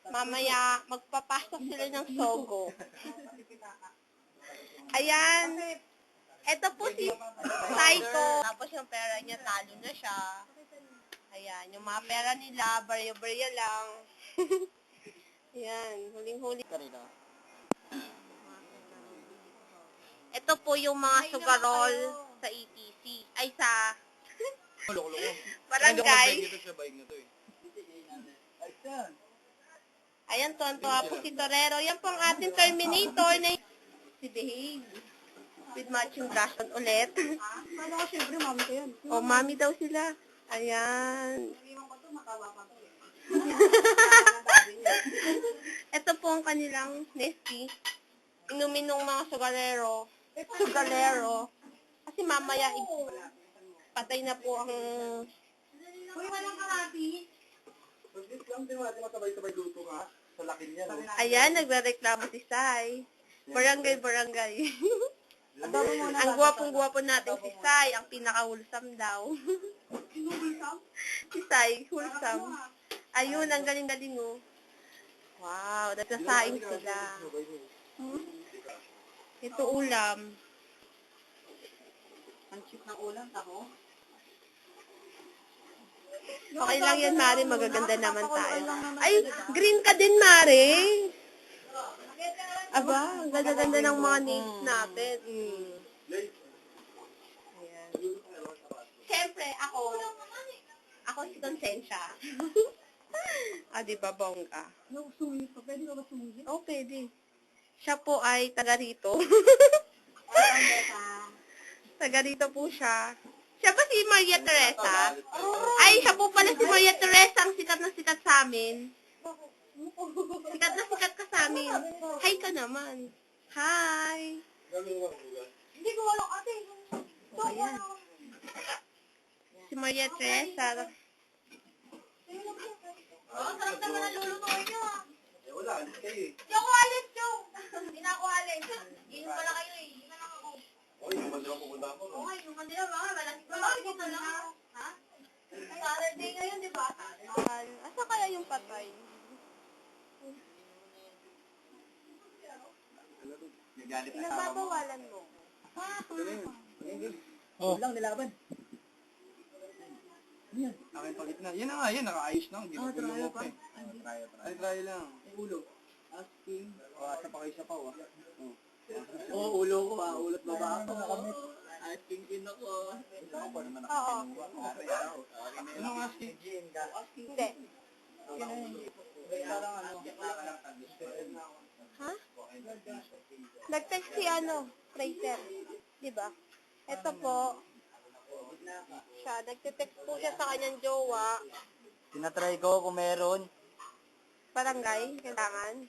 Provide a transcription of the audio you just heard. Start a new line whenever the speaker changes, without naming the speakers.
Mamaya, magpapasok sila ng Sogo. Ayan. Ito po si Psycho. Tapos yung pera niya, talo na siya. Ayan. Yung mga pera nila, barya-barya lang. Ayan. Huling-huli. Ito po yung mga sugarol sa ETC. Ay, sa barangay. Ayan, tonto po si Torero. Yan po ang ating Terminator na si Behave. With matching blush on ulit.
Ano ko, syempre, mami ko yan.
O, mami daw sila. Ayan. Ito po ang kanilang Nesty. Inumin ng mga sugalero. Kasi mamaya, patay na po ang...
Uy, walang kalati.
Ayan, nagre-reklamo si Sai. Barangay. Ang gwapong-gwapo natin si Sai, ang pinaka-wholesome daw. Si Sai, wholesome. Ayun, ang galing-galing oh. Wow, nagsasaing sila. Ito ulam.
Ang cheap ng ulam, tako.
Okay lang yan, Mari. Magaganda naman tayo. Ay, green ka din, Mari. Aba, ang ganda-ganda ng mga nails natin. Ayan. Siyempre, ako si Consensya. Di ba, bongga?
No, suwi pa. Pwede ba suwi?
Oh, pwede. Siya po ay taga rito. Taga rito po siya. Siya ba si Maria Teresa? Ay, siya po pala si Maria Teresa, ang sikat na sikat sa amin. Sikat na sikat ka sa amin. Hi ka naman. Hi.
Hindi ko walang ate.
Ayan. Si Maria Teresa.
Sarap naman ang lulutuin niyo ah.
Wala, alis kayo eh.
Di ako alis, Joe. Hindi na ako alis. Inom pala kayo eh. Hindi na lang ako.
Oy, yung bandila pupunta mo, no?
Okay, yung kanila ba? Malaki dito lang ako. Ha? Saturday ngayon, di ba?
Asa kaya yung patay?
Nagalit na
Pinagbabawalan mo.
Oh. Lang nilaban. Yan. Akin palit na. Yan na nga, yan. Nakaayos lang. Hindi ko tulungo pa eh. Try lang. Ulo. Asking. Asa pa kayo sa paw ah. Oo, ulo ko ah. Ulot baba ako. Asking din ako. Ako pa naman ako.
Oo.
Anong asking?
Hindi.
Parang ano.
Ha? Nag-text si Crater. Diba? Ito po. Siya, nagte-text po siya sa kanyang jowa.
Tinatry ko kung meron.
Barangay, kailangan.